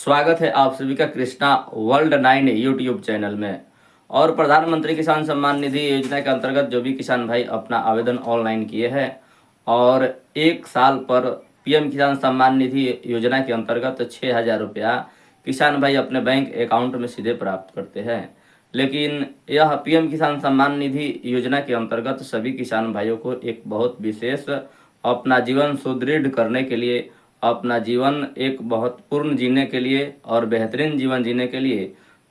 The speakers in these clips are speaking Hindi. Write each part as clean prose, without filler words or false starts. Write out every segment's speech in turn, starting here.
स्वागत है आप सभी का कृष्णा वर्ल्ड 9 यूट्यूब चैनल में। और प्रधानमंत्री किसान सम्मान निधि योजना के अंतर्गत जो भी किसान भाई अपना आवेदन ऑनलाइन किए हैं और 1 साल पर पीएम किसान सम्मान निधि योजना के अंतर्गत 6,000 रुपया किसान भाई अपने बैंक अकाउंट में सीधे प्राप्त करते हैं। लेकिन यह पीएम किसान सम्मान निधि योजना के अंतर्गत सभी किसान भाइयों को एक बहुत विशेष अपना जीवन सुदृढ़ करने के लिए, अपना जीवन एक बहुत पूर्ण जीने के लिए और बेहतरीन जीवन जीने के लिए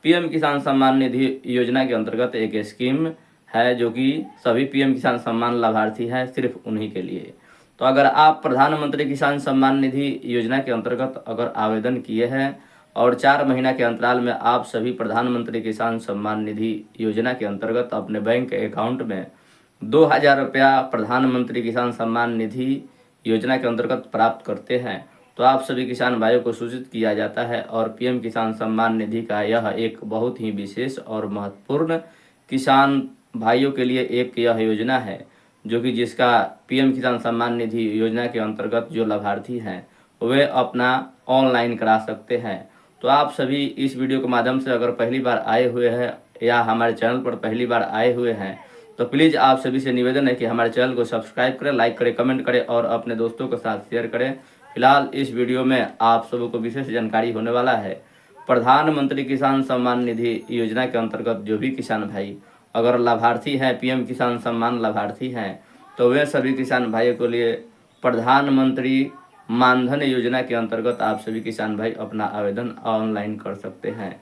पीएम किसान सम्मान निधि योजना के अंतर्गत एक स्कीम है जो कि सभी पीएम किसान सम्मान लाभार्थी हैं, सिर्फ उन्हीं के लिए। तो अगर आप प्रधानमंत्री किसान सम्मान निधि योजना के अंतर्गत अगर आवेदन किए हैं और 4 महीना के अंतराल में आप सभी प्रधानमंत्री किसान सम्मान निधि योजना के अंतर्गत अपने बैंक अकाउंट में 2,000 रुपया प्रधानमंत्री किसान सम्मान निधि योजना के अंतर्गत प्राप्त करते हैं तो आप सभी किसान भाइयों को सूचित किया जाता है। और पीएम किसान सम्मान निधि का यह एक बहुत ही विशेष और महत्वपूर्ण किसान भाइयों के लिए एक यह योजना है जो कि जिसका पीएम किसान सम्मान निधि योजना के अंतर्गत जो लाभार्थी हैं वे अपना ऑनलाइन करा सकते हैं। तो आप सभी इस वीडियो के माध्यम से अगर पहली बार आए हुए हैं या हमारे चैनल पर पहली बार आए हुए हैं तो प्लीज़ आप सभी से निवेदन है कि हमारे चैनल को सब्सक्राइब करें, लाइक करें, कमेंट करें और अपने दोस्तों के साथ शेयर करें। फिलहाल इस वीडियो में आप सबों को विशेष जानकारी होने वाला है। प्रधानमंत्री किसान सम्मान निधि योजना के अंतर्गत जो भी किसान भाई अगर लाभार्थी हैं, पीएम किसान सम्मान लाभार्थी हैं, तो वे सभी किसान भाइयों के लिए प्रधानमंत्री मानधन योजना के अंतर्गत आप सभी किसान भाई अपना आवेदन ऑनलाइन कर सकते हैं।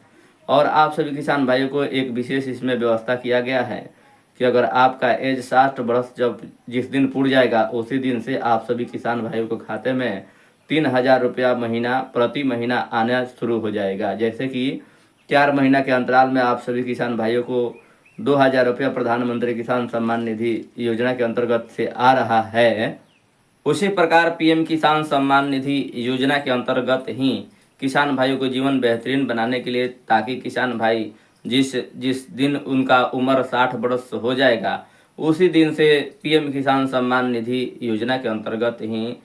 और आप सभी किसान भाइयों को एक विशेष इसमें व्यवस्था किया गया है कि अगर आपका एज 60 वर्ष जब जिस दिन पूर्ण जाएगा उसी दिन से आप सभी किसान भाइयों को खाते में 3,000 रुपया महीना प्रति महीना आना शुरू हो जाएगा। जैसे कि 4 महीना के अंतराल में आप सभी किसान भाइयों को 2,000 रुपया प्रधानमंत्री किसान सम्मान निधि योजना के अंतर्गत से आ रहा है, उसी प्रकार पीएम किसान सम्मान निधि योजना के अंतर्गत ही किसान भाइयों को जीवन बेहतरीन बनाने के लिए, ताकि किसान भाई जिस जिस दिन उनका उम्र 60 वर्ष हो जाएगा उसी दिन से पीएम किसान सम्मान निधि योजना के अंतर्गत ही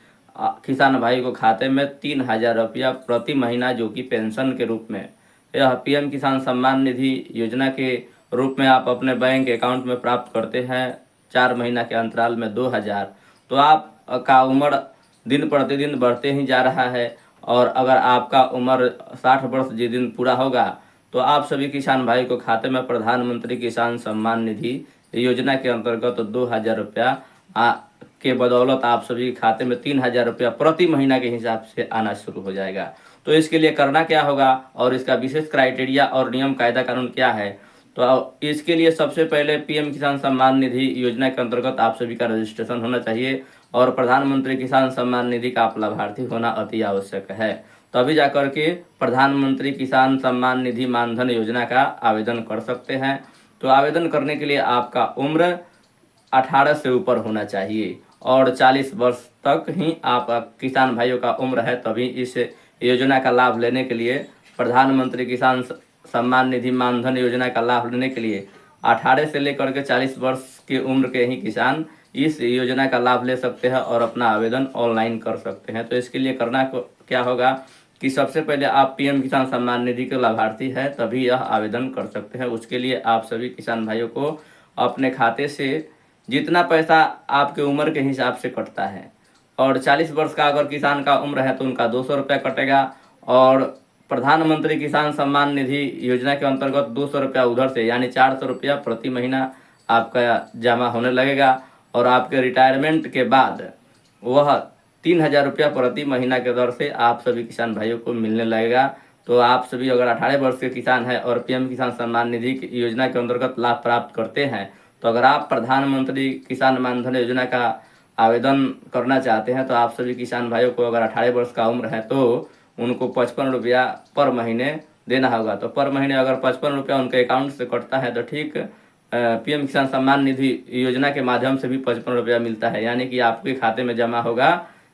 किसान भाई को खाते में 3,000 रुपया प्रति महीना जो कि पेंशन के रूप में यह पीएम किसान सम्मान निधि योजना के रूप में आप अपने बैंक अकाउंट में प्राप्त करते हैं। 4 महीना के अंतराल में 2,000। तो आप का उम्र दिन प्रतिदिन बढ़ते ही जा रहा है और अगर आपका उम्र 60 वर्ष जिस दिन पूरा होगा तो आप सभी किसान भाई को खाते में प्रधानमंत्री किसान सम्मान निधि योजना के अंतर्गत 2,000 रुपया के बदौलत आप सभी खाते में 3,000 रुपया प्रति महीना के हिसाब से आना शुरू हो जाएगा। तो इसके लिए करना क्या होगा और इसका विशेष क्राइटेरिया और नियम कायदा कानून क्या है, तो इसके लिए सबसे पहले पीएम किसान सम्मान निधि योजना के अंतर्गत आप सभी का रजिस्ट्रेशन होना चाहिए और प्रधानमंत्री किसान सम्मान निधि का आप लाभार्थी होना अति आवश्यक है। तभी जाकर के प्रधानमंत्री किसान सम्मान निधि मानधन योजना का आवेदन कर सकते हैं। तो आवेदन करने के लिए आपका उम्र 18 से ऊपर होना चाहिए और 40 वर्ष तक ही आप किसान भाइयों का उम्र है, तभी इस योजना का लाभ लेने के लिए, प्रधानमंत्री किसान सम्मान निधि मानधन योजना का लाभ लेने के लिए 18 से लेकर के 40 वर्ष की उम्र के ही किसान इस योजना का लाभ ले सकते हैं और अपना आवेदन ऑनलाइन कर सकते हैं। तो इसके लिए करना क्या होगा कि सबसे पहले आप पीएम किसान सम्मान निधि के लाभार्थी है तभी यह आवेदन कर सकते हैं। उसके लिए आप सभी किसान भाइयों को अपने खाते से जितना पैसा आपके उम्र के हिसाब से कटता है, और 40 वर्ष का अगर किसान का उम्र है तो उनका 200 रुपया कटेगा और प्रधानमंत्री किसान सम्मान निधि योजना के अंतर्गत 200 रुपया उधर से, यानी 400 रुपया प्रति महीना आपका जमा होने लगेगा। और आपके रिटायरमेंट के बाद वह 3,000 रुपया प्रति महीना के दर से आप सभी किसान भाइयों को मिलने लगेगा। तो आप सभी अगर 18 वर्ष के किसान हैं और पीएम किसान सम्मान निधि योजना के अंतर्गत लाभ प्राप्त करते हैं, तो अगर आप प्रधानमंत्री किसान मानधन योजना का आवेदन करना चाहते हैं तो आप सभी किसान भाइयों को अगर 18 वर्ष का उम्र है तो उनको 55 रुपया पर महीने देना होगा। तो पर महीने अगर 55 रुपया उनके अकाउंट से कटता है तो ठीक पीएम किसान सम्मान निधि योजना के माध्यम से भी 55 रुपया मिलता है, यानी कि आपके खाते में जमा होगा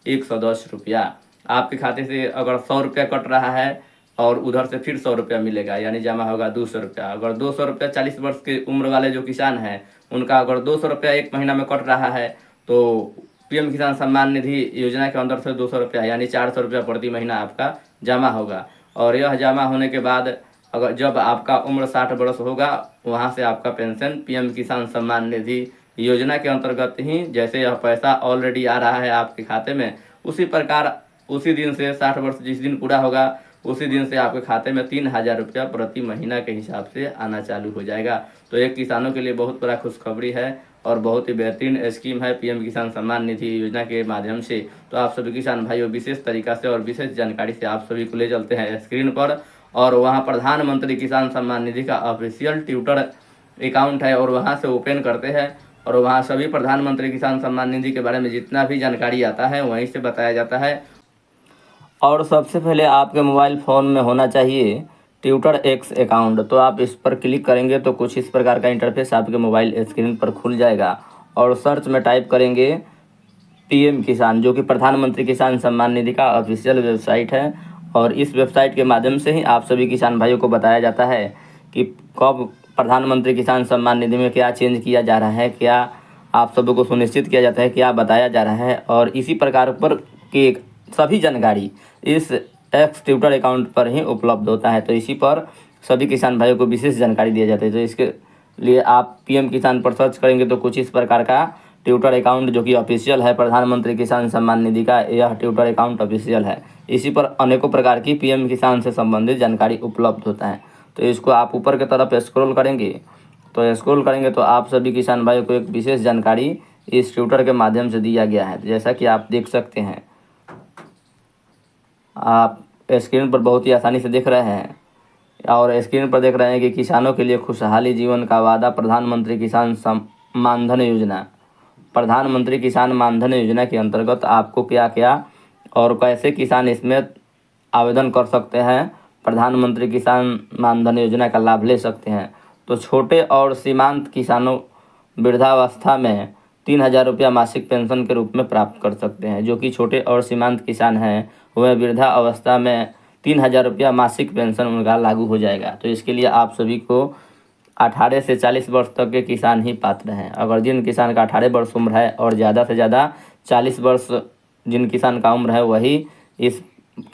110 रुपया। आपके खाते से अगर 100 रुपया कट रहा है और उधर से फिर 100 रुपया मिलेगा, यानी जमा होगा 200 रुपया। अगर 200 रुपया 40 वर्ष की उम्र वाले जो किसान हैं उनका अगर 200 रुपया 1 महीना में कट रहा है तो पीएम किसान सम्मान निधि योजना के अंदर से 200 रुपया यानी 400 रुपया प्रति महीना आपका जमा होगा। और यह जमा होने के बाद अगर जब आपका उम्र 60 वर्ष होगा, वहाँ से आपका पेंशन पीएम किसान सम्मान निधि योजना के अंतर्गत ही जैसे यह पैसा ऑलरेडी आ रहा है आपके खाते में, उसी प्रकार उसी दिन से 60 वर्ष जिस दिन पूरा होगा उसी दिन से आपके खाते में 3,000 रुपया प्रति महीना के हिसाब से आना चालू हो जाएगा। तो एक किसानों के लिए बहुत बड़ा खुशखबरी है और बहुत ही बेहतरीन स्कीम है पीएम किसान सम्मान निधि योजना के माध्यम से। तो आप सभी किसान भाइयों विशेष तरीका से और विशेष जानकारी से आप सभी को ले चलते हैं स्क्रीन पर, और वहाँ प्रधानमंत्री किसान सम्मान निधि का ऑफिशियल ट्विटर अकाउंट है और वहाँ से ओपन करते हैं और वहाँ सभी प्रधानमंत्री किसान सम्मान निधि के बारे में जितना भी जानकारी आता है वहीं से बताया जाता है। और सबसे पहले आपके मोबाइल फ़ोन में होना चाहिए ट्विटर एक्स अकाउंट। तो आप इस पर क्लिक करेंगे तो कुछ इस प्रकार का इंटरफेस आपके मोबाइल स्क्रीन पर खुल जाएगा और सर्च में टाइप करेंगे पीएम किसान, जो कि प्रधानमंत्री किसान सम्मान निधि का ऑफिशियल वेबसाइट है। और इस वेबसाइट के माध्यम से ही आप सभी किसान भाइयों को बताया जाता है कि कब प्रधानमंत्री किसान सम्मान निधि में क्या चेंज किया जा रहा है, क्या आप सभी को सुनिश्चित किया जाता है, क्या बताया जा रहा है। और इसी प्रकार पर की सभी जानकारी इस एक्स ट्विटर अकाउंट पर ही उपलब्ध होता है। तो इसी पर सभी किसान भाइयों को विशेष जानकारी दिया जाता है। तो इसके लिए आप पीएम किसान पर सर्च करेंगे तो कुछ इस प्रकार का ट्विटर अकाउंट जो कि ऑफिशियल है प्रधानमंत्री किसान सम्मान निधि का, यह ट्विटर अकाउंट ऑफिशियल है। इसी पर अनेकों प्रकार की पीएम किसान से संबंधित जानकारी उपलब्ध होता है। तो इसको आप ऊपर की तरफ स्क्रॉल करेंगे तो आप सभी किसान भाइयों को एक विशेष जानकारी इस ट्विटर के माध्यम से दिया गया है। जैसा कि आप देख सकते हैं, आप स्क्रीन पर बहुत ही आसानी से देख रहे हैं और स्क्रीन पर देख रहे हैं कि किसानों के लिए खुशहाली जीवन का वादा प्रधानमंत्री किसान मानधन योजना। प्रधानमंत्री किसान मानधन योजना के अंतर्गत आपको क्या क्या और कैसे किसान इसमें आवेदन कर सकते हैं, प्रधानमंत्री किसान मानधन योजना का लाभ ले सकते हैं। तो छोटे और सीमांत किसानों वृद्धावस्था में 3,000 रुपया मासिक पेंशन के रूप में प्राप्त कर सकते हैं। जो कि छोटे और सीमांत किसान हैं वह वृद्धा अवस्था में 3,000 रुपया मासिक पेंशन उनका लागू हो जाएगा। तो इसके लिए आप सभी को 18 से 40 वर्ष तक के किसान ही पात्र हैं। अगर जिन किसान का 18 वर्ष उम्र है और ज़्यादा से ज़्यादा 40 वर्ष जिन किसान का उम्र है वही इस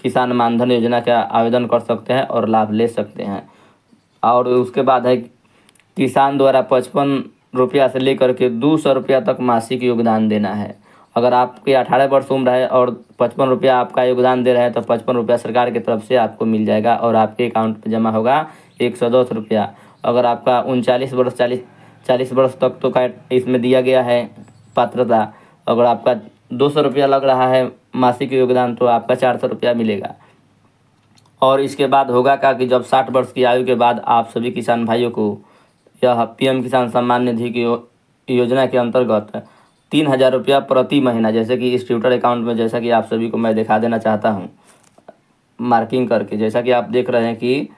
किसान मानधन योजना का आवेदन कर सकते हैं और लाभ ले सकते हैं। और उसके बाद है किसान द्वारा 55 रुपया से लेकर के 200 रुपया तक मासिक योगदान देना है। अगर आपके 18 वर्ष उम्र है और 55 रुपया आपका योगदान दे रहे हैं तो 55 रुपया सरकार की तरफ से आपको मिल जाएगा और आपके अकाउंट में जमा होगा 110 रुपया। अगर आपका 40 वर्ष तक तो का इसमें दिया गया है पात्रता, अगर आपका 200 रुपया लग रहा है मासिक योगदान तो आपका 400 रुपया मिलेगा। और इसके बाद होगा क्या कि जब 60 वर्ष की आयु के बाद आप सभी किसान भाइयों को यह पीएम किसान सम्मान निधि की योजना के अंतर्गत 3,000 रुपया प्रति महीना, जैसे कि इस ट्विटर अकाउंट में जैसा कि आप सभी को मैं दिखा देना चाहता हूँ मार्किंग करके, जैसा कि आप देख रहे हैं कि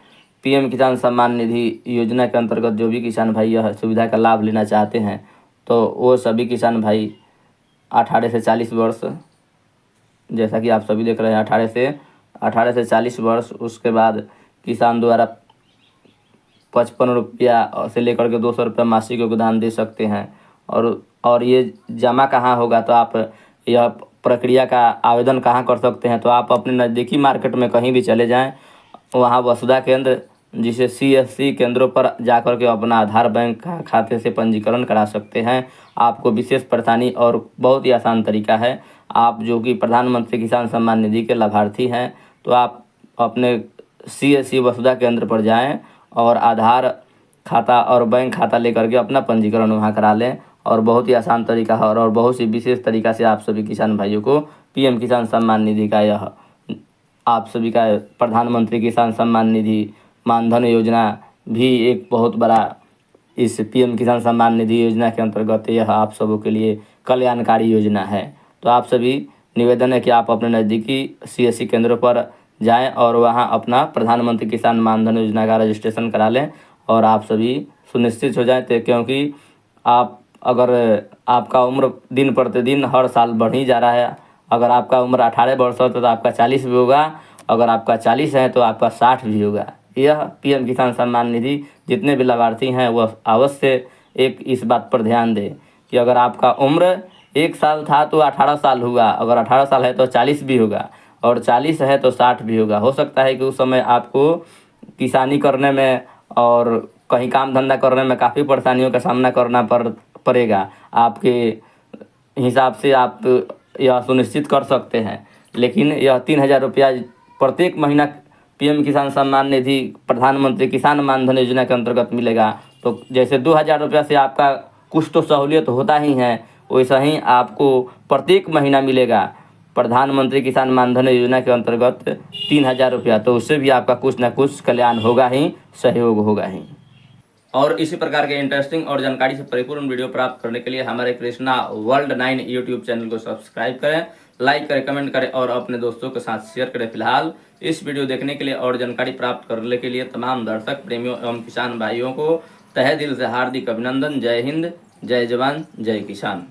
पीएम किसान सम्मान निधि योजना के अंतर्गत जो भी किसान भाई यह सुविधा का लाभ लेना चाहते हैं तो वो सभी किसान भाई 18 से 40 वर्ष, जैसा कि आप सभी देख रहे हैं 18 से 40 वर्ष, उसके बाद किसान द्वारा 55 रुपया से लेकर के 200 रुपया मासिक योगदान दे सकते हैं। और ये जमा कहाँ होगा, तो आप यह प्रक्रिया का आवेदन कहाँ कर सकते हैं, तो आप अपने नज़दीकी मार्केट में कहीं भी चले जाएं, वहाँ वसुधा केंद्र जिसे CSC केंद्रों पर जाकर के अपना आधार बैंक खाते से पंजीकरण करा सकते हैं। आपको विशेष परेशानी और बहुत ही आसान तरीका है। आप जो कि प्रधानमंत्री किसान सम्मान निधि के लाभार्थी हैं तो आप अपने CSC वसुधा केंद्र पर जाएं और आधार खाता और बैंक खाता लेकर के अपना पंजीकरण वहाँ करा लें। और बहुत ही आसान तरीका है और बहुत सी विशेष तरीका से आप सभी किसान भाइयों को पीएम किसान सम्मान निधि का यह आप सभी का प्रधानमंत्री किसान सम्मान निधि मानधन योजना भी एक बहुत बड़ा इस पीएम किसान सम्मान निधि योजना के अंतर्गत यह आप सबों के लिए कल्याणकारी योजना है। तो आप सभी निवेदन है कि आप अपने नज़दीकी CSC केंद्रों पर जाएं और वहां अपना प्रधानमंत्री किसान मानधन योजना का रजिस्ट्रेशन करा लें और आप सभी सुनिश्चित हो जाएं, क्योंकि आप अगर आपका उम्र दिन प्रतिदिन हर साल बढ़ ही जा रहा है। अगर आपका उम्र 18 वर्ष हो तो आपका 40 भी होगा, अगर आपका 40 है तो आपका 60 भी होगा। यह पीएम किसान सम्मान निधि जितने भी लाभार्थी हैं वह अवश्य एक इस बात पर ध्यान दें कि अगर आपका उम्र 1 साल था तो 18 साल हुआ, अगर 18 साल है तो 40 भी होगा, और 40 है तो 60 भी होगा। हो सकता है कि उस समय आपको किसानी करने में और कहीं काम धंधा करने में काफ़ी परेशानियों का सामना करना पड़ेगा। आपके हिसाब से आप यह सुनिश्चित कर सकते हैं। लेकिन यह 3,000 रुपया प्रत्येक महीना पीएम किसान सम्मान निधि प्रधानमंत्री किसान मानधन योजना के अंतर्गत मिलेगा। तो जैसे 2,000 रुपया से आपका कुछ तो सहूलियत होता ही है, वैसा ही आपको प्रत्येक महीना मिलेगा प्रधानमंत्री किसान मानधन योजना के अंतर्गत 3,000 रुपया। तो उससे भी आपका कुछ ना कुछ कल्याण होगा ही, सहयोग होगा ही। और इसी प्रकार के इंटरेस्टिंग और जानकारी से परिपूर्ण वीडियो प्राप्त करने के लिए हमारे कृष्णा वर्ल्ड 9 यूट्यूब चैनल को सब्सक्राइब करें, लाइक करें, कमेंट करें और अपने दोस्तों के साथ शेयर करें। फिलहाल इस वीडियो देखने के लिए और जानकारी प्राप्त करने के लिए तमाम दर्शक प्रेमियों एवं किसान भाइयों को तहे दिल से हार्दिक अभिनंदन। जय हिंद, जय जवान, जय किसान।